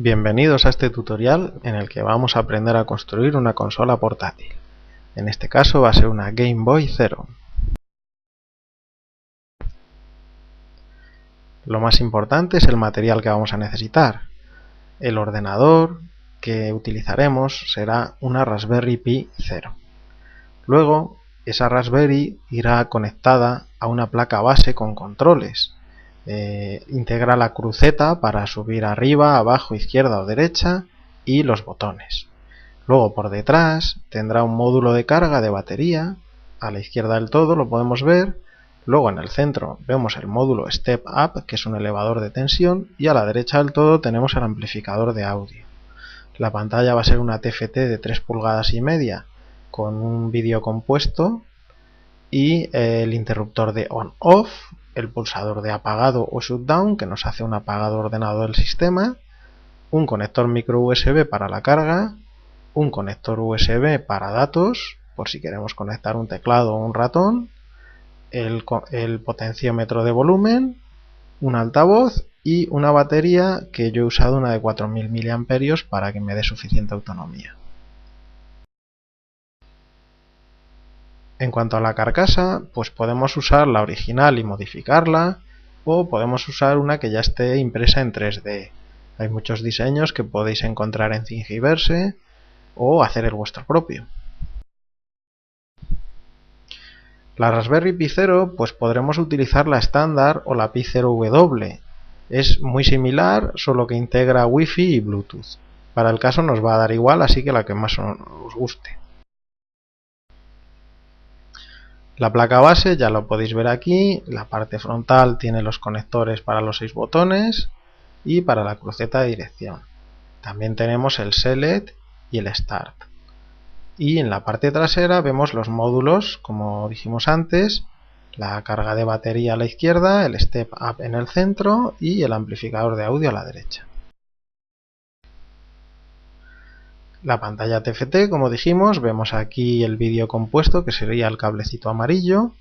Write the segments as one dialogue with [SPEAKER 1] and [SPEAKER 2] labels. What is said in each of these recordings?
[SPEAKER 1] Bienvenidos a este tutorial en el que vamos a aprender a construir una consola portátil. En este caso va a ser una Game Boy Zero. Lo más importante es el material que vamos a necesitar. El ordenador que utilizaremos será una Raspberry Pi Zero. Luego, esa Raspberry irá conectada a una placa base con controles. Integra la cruceta para subir arriba, abajo, izquierda o derecha y los botones. Luego por detrás tendrá un módulo de carga de batería, a la izquierda del todo lo podemos ver. Luego en el centro vemos el módulo Step Up, que es un elevador de tensión, y a la derecha del todo tenemos el amplificador de audio. La pantalla va a ser una TFT de 3,5 pulgadas con un vídeo compuesto y el interruptor de on-off, el pulsador de apagado o shutdown que nos hace un apagado ordenado del sistema, un conector micro USB para la carga, un conector USB para datos, por si queremos conectar un teclado o un ratón, el potenciómetro de volumen, un altavoz y una batería que yo he usado una de 4000 mAh para que me dé suficiente autonomía. En cuanto a la carcasa, pues podemos usar la original y modificarla, o podemos usar una que ya esté impresa en 3D. Hay muchos diseños que podéis encontrar en Thingiverse o hacer el vuestro propio. La Raspberry Pi Zero pues podremos utilizar la estándar o la Pi Zero W. Es muy similar, solo que integra Wi-Fi y Bluetooth. Para el caso nos va a dar igual, así que la que más os guste. La placa base ya lo podéis ver aquí, la parte frontal tiene los conectores para los 6 botones y para la cruceta de dirección. También tenemos el Select y el Start. Y en la parte trasera vemos los módulos, como dijimos antes, la carga de batería a la izquierda, el Step Up en el centro y el amplificador de audio a la derecha. La pantalla TFT, como dijimos, vemos aquí el vídeo compuesto, que sería el cablecito amarillo.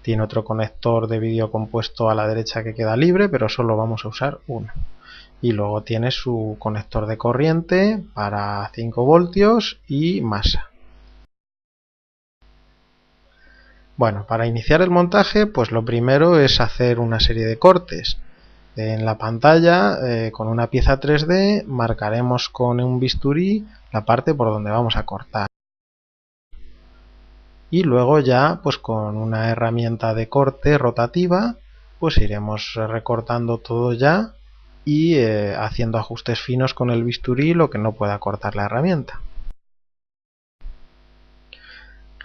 [SPEAKER 1] Tiene otro conector de vídeo compuesto a la derecha que queda libre, pero solo vamos a usar uno. Y luego tiene su conector de corriente para 5 voltios y masa. Bueno, para iniciar el montaje, pues lo primero es hacer una serie de cortes. En la pantalla, con una pieza 3D, marcaremos con un bisturí la parte por donde vamos a cortar. Y luego ya, pues con una herramienta de corte rotativa, pues iremos recortando todo ya y haciendo ajustes finos con el bisturí lo que no pueda cortar la herramienta.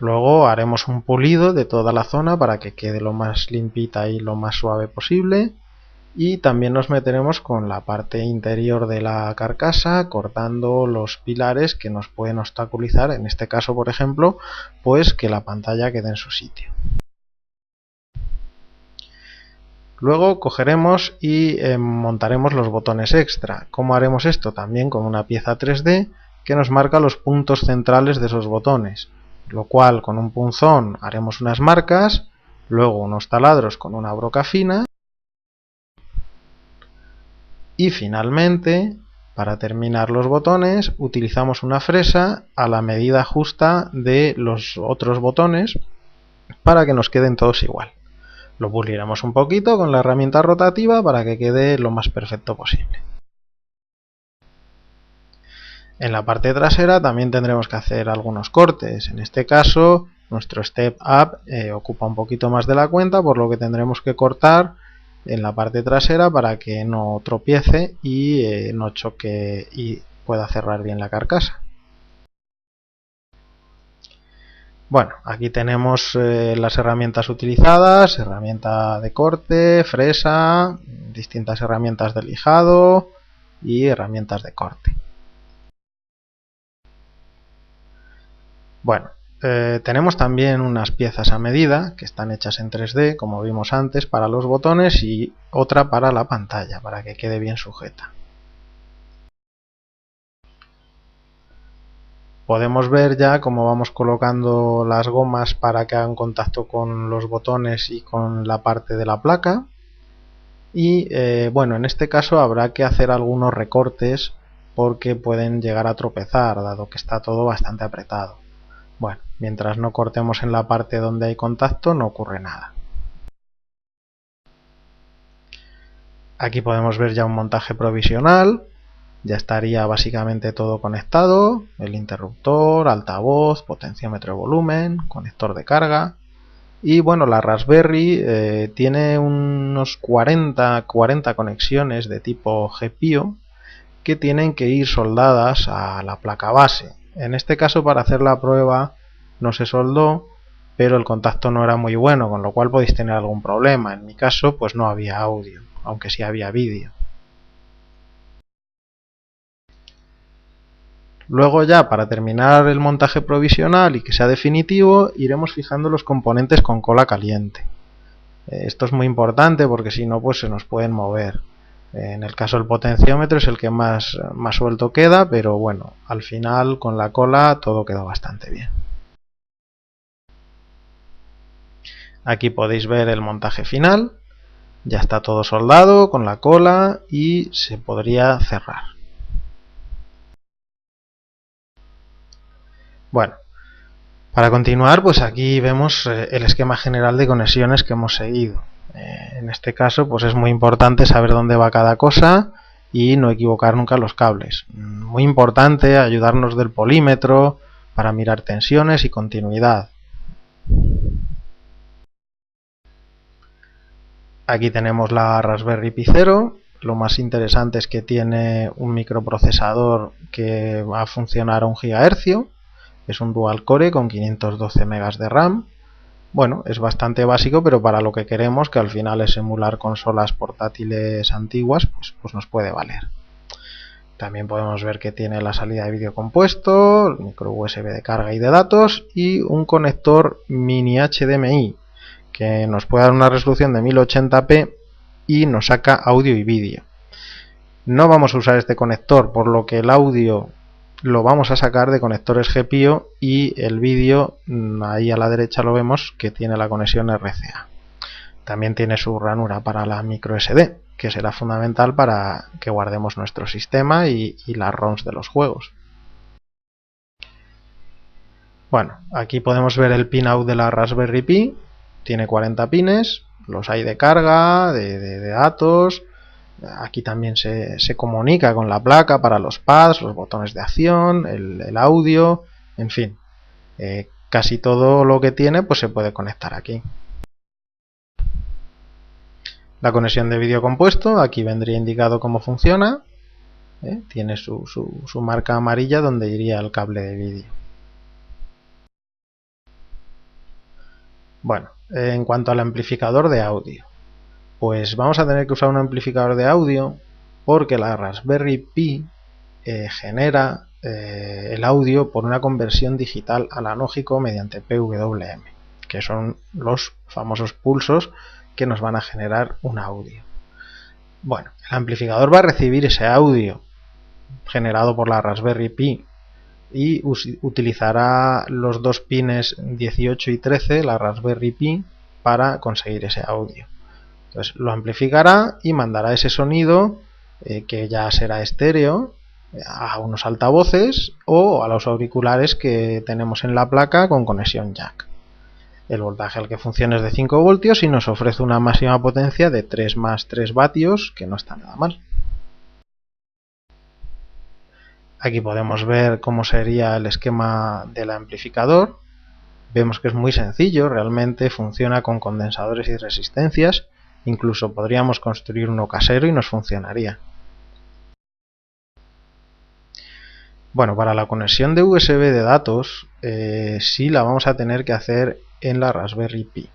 [SPEAKER 1] Luego haremos un pulido de toda la zona para que quede lo más limpita y lo más suave posible. Y también nos meteremos con la parte interior de la carcasa, cortando los pilares que nos pueden obstaculizar, en este caso por ejemplo, pues que la pantalla quede en su sitio. Luego cogeremos y montaremos los botones extra. ¿Cómo haremos esto? También con una pieza 3D que nos marca los puntos centrales de esos botones, lo cual con un punzón haremos unas marcas, luego unos taladros con una broca fina. Y finalmente, para terminar los botones, utilizamos una fresa a la medida justa de los otros botones para que nos queden todos igual. Lo puliremos un poquito con la herramienta rotativa para que quede lo más perfecto posible. En la parte trasera también tendremos que hacer algunos cortes. En este caso, nuestro Step Up ocupa un poquito más de la cuenta, por lo que tendremos que cortar en la parte trasera para que no tropiece y no choque y pueda cerrar bien la carcasa. Bueno, aquí tenemos las herramientas utilizadas, herramienta de corte, fresa, distintas herramientas de lijado y herramientas de corte. Bueno, tenemos también unas piezas a medida que están hechas en 3D, como vimos antes, para los botones y otra para la pantalla, para que quede bien sujeta. Podemos ver ya cómo vamos colocando las gomas para que hagan contacto con los botones y con la parte de la placa. Y bueno, en este caso habrá que hacer algunos recortes porque pueden llegar a tropezar, dado que está todo bastante apretado. Bueno, mientras no cortemos en la parte donde hay contacto no ocurre nada. Aquí podemos ver ya un montaje provisional. Ya estaría básicamente todo conectado: el interruptor, altavoz, potenciómetro de volumen, conector de carga. Y bueno, la Raspberry tiene unos 40 conexiones de tipo GPIO que tienen que ir soldadas a la placa base. En este caso, para hacer la prueba no se soldó, pero el contacto no era muy bueno, con lo cual podéis tener algún problema. En mi caso pues no había audio, aunque sí había vídeo. Luego ya, para terminar el montaje provisional y que sea definitivo, iremos fijando los componentes con cola caliente. Esto es muy importante porque si no pues se nos pueden mover. En el caso del potenciómetro es el que más suelto queda, pero bueno, al final con la cola todo quedó bastante bien. Aquí podéis ver el montaje final. Ya está todo soldado con la cola y se podría cerrar. Bueno, para continuar, pues aquí vemos el esquema general de conexiones que hemos seguido. En este caso pues es muy importante saber dónde va cada cosa y no equivocar nunca los cables. Muy importante ayudarnos del polímetro para mirar tensiones y continuidad. Aquí tenemos la Raspberry Pi 0. Lo más interesante es que tiene un microprocesador que va a funcionar a 1 GHz. Es un dual core con 512 MB de RAM. Bueno, es bastante básico, pero para lo que queremos, que al final es emular consolas portátiles antiguas, pues nos puede valer. También podemos ver que tiene la salida de vídeo compuesto, el micro USB de carga y de datos y un conector mini HDMI que nos puede dar una resolución de 1080p y nos saca audio y vídeo. No vamos a usar este conector, por lo que el audio lo vamos a sacar de conectores GPIO y el vídeo, ahí a la derecha lo vemos que tiene la conexión RCA. También tiene su ranura para la micro SD, que será fundamental para que guardemos nuestro sistema y las ROMs de los juegos. Bueno, aquí podemos ver el pinout de la Raspberry Pi. Tiene 40 pines, los hay de carga, de datos. Aquí también se comunica con la placa para los pads, los botones de acción, el audio, en fin. Casi todo lo que tiene pues se puede conectar aquí. La conexión de vídeo compuesto, aquí vendría indicado cómo funciona. Tiene su marca amarilla donde iría el cable de vídeo. Bueno, en cuanto al amplificador de audio, pues vamos a tener que usar un amplificador de audio porque la Raspberry Pi genera el audio por una conversión digital analógico mediante PWM, que son los famosos pulsos que nos van a generar un audio. Bueno, el amplificador va a recibir ese audio generado por la Raspberry Pi y utilizará los dos pines 18 y 13, la Raspberry Pi, para conseguir ese audio. Entonces lo amplificará y mandará ese sonido, que ya será estéreo, a unos altavoces o a los auriculares que tenemos en la placa con conexión jack. El voltaje al que funciona es de 5 voltios y nos ofrece una máxima potencia de 3 más 3 vatios, que no está nada mal. Aquí podemos ver cómo sería el esquema del amplificador. Vemos que es muy sencillo, realmente funciona con condensadores y resistencias. Incluso podríamos construir uno casero y nos funcionaría. Bueno, para la conexión de USB de datos, sí la vamos a tener que hacer en la Raspberry Pi.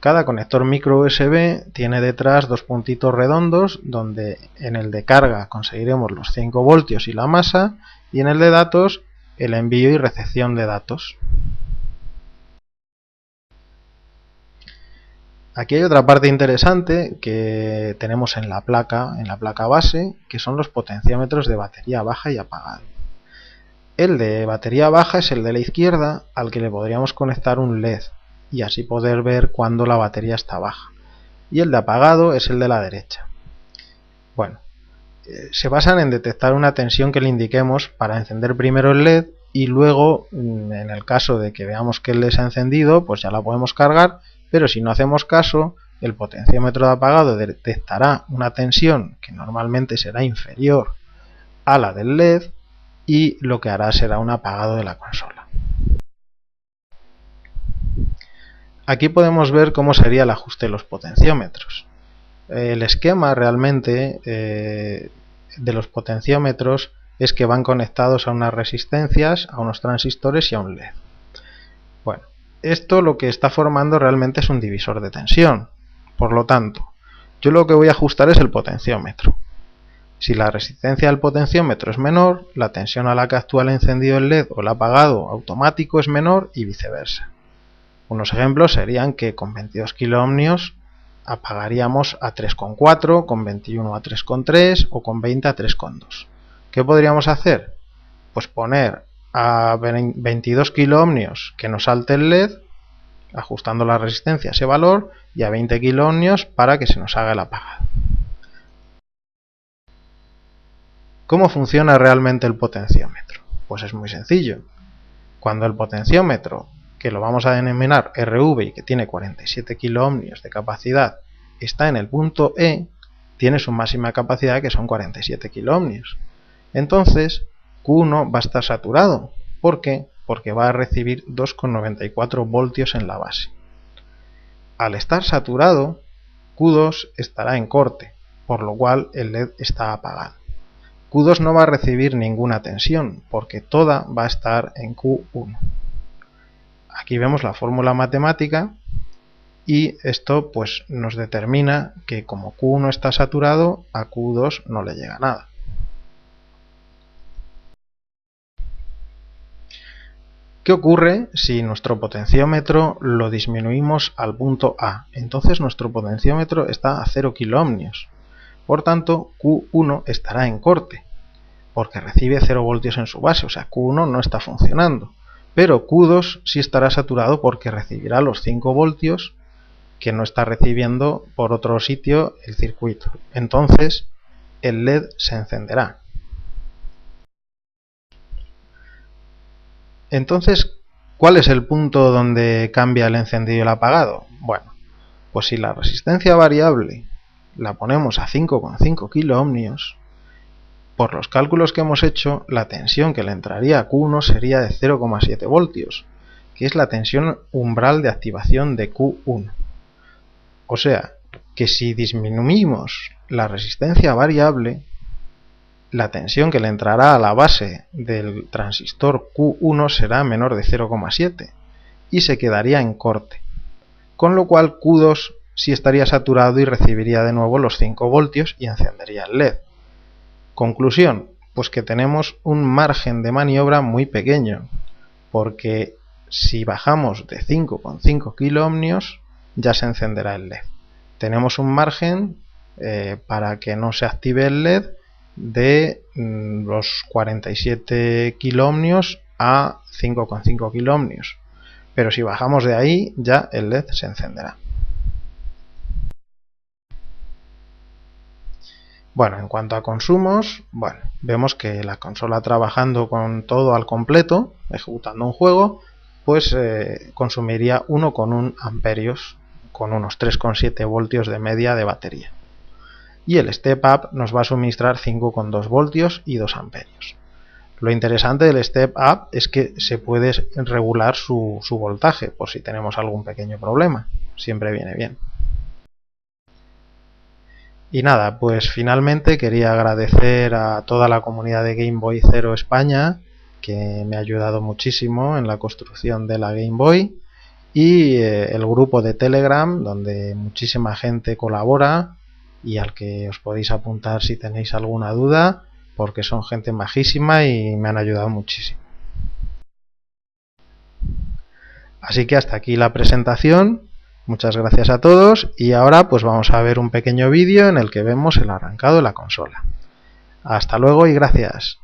[SPEAKER 1] Cada conector micro USB tiene detrás dos puntitos redondos donde en el de carga conseguiremos los 5 voltios y la masa, y en el de datos el envío y recepción de datos. Aquí hay otra parte interesante que tenemos en la placa base, que son los potenciómetros de batería baja y apagado. El de batería baja es el de la izquierda, al que le podríamos conectar un LED y así poder ver cuando la batería está baja. Y el de apagado es el de la derecha. Bueno, se basan en detectar una tensión que le indiquemos para encender primero el LED y luego, en el caso de que veamos que el LED se ha encendido, pues ya la podemos cargar, pero si no hacemos caso, el potenciómetro de apagado detectará una tensión que normalmente será inferior a la del LED y lo que hará será un apagado de la consola. Aquí podemos ver cómo sería el ajuste de los potenciómetros. El esquema realmente de los potenciómetros es que van conectados a unas resistencias, a unos transistores y a un LED. Bueno, esto lo que está formando realmente es un divisor de tensión. Por lo tanto, yo lo que voy a ajustar es el potenciómetro. Si la resistencia del potenciómetro es menor, la tensión a la que actúa el encendido del LED o el apagado automático es menor y viceversa. Unos ejemplos serían que con 22 kiloohmios apagaríamos a 3,4, con 21 a 3,3 o con 20 a 3,2. ¿Qué podríamos hacer? Pues poner a 22 kiloohmios que nos salte el LED, ajustando la resistencia a ese valor, y a 20 kiloohmios para que se nos haga el apagado. ¿Cómo funciona realmente el potenciómetro? Pues es muy sencillo. Cuando el potenciómetro, que lo vamos a denominar RV y que tiene 47 kiloohmios de capacidad, está en el punto E, tiene su máxima capacidad, que son 47 kiloohmios. Entonces, Q1 va a estar saturado. ¿Por qué? Porque va a recibir 2,94 voltios en la base. Al estar saturado, Q2 estará en corte, por lo cual el LED está apagado. Q2 no va a recibir ninguna tensión, porque toda va a estar en Q1. Aquí vemos la fórmula matemática y esto pues nos determina que como Q1 está saturado, a Q2 no le llega nada. ¿Qué ocurre si nuestro potenciómetro lo disminuimos al punto A? Entonces nuestro potenciómetro está a 0 kiloohmios. Por tanto, Q1 estará en corte, porque recibe 0 voltios en su base, o sea, Q1 no está funcionando. Pero Q2 sí estará saturado porque recibirá los 5 voltios que no está recibiendo por otro sitio el circuito. Entonces, el LED se encenderá. Entonces, ¿cuál es el punto donde cambia el encendido y el apagado? Bueno, pues si la resistencia variable la ponemos a 5,5 kiloohmios, por los cálculos que hemos hecho, la tensión que le entraría a Q1 sería de 0,7 voltios, que es la tensión umbral de activación de Q1. O sea, que si disminuimos la resistencia variable, la tensión que le entrará a la base del transistor Q1 será menor de 0,7 y se quedaría en corte, con lo cual Q2 sí estaría saturado y recibiría de nuevo los 5 voltios y encendería el LED. Conclusión, pues que tenemos un margen de maniobra muy pequeño, porque si bajamos de 5,5 kiloohmios ya se encenderá el LED. Tenemos un margen para que no se active el LED de los 47 kiloohmios a 5,5 kiloohmios, pero si bajamos de ahí ya el LED se encenderá. Bueno, en cuanto a consumos, bueno, vemos que la consola trabajando con todo al completo, ejecutando un juego, pues consumiría 1,1 amperios con unos 3,7 voltios de media de batería. Y el Step Up nos va a suministrar 5,2 voltios y 2 amperios. Lo interesante del Step Up es que se puede regular su voltaje por si tenemos algún pequeño problema. Siempre viene bien. Y nada, pues finalmente quería agradecer a toda la comunidad de Game Boy Zero España, que me ha ayudado muchísimo en la construcción de la Game Boy, y el grupo de Telegram, donde muchísima gente colabora y al que os podéis apuntar si tenéis alguna duda, porque son gente majísima y me han ayudado muchísimo. Así que hasta aquí la presentación. Muchas gracias a todos y ahora pues vamos a ver un pequeño vídeo en el que vemos el arrancado de la consola. Hasta luego y gracias.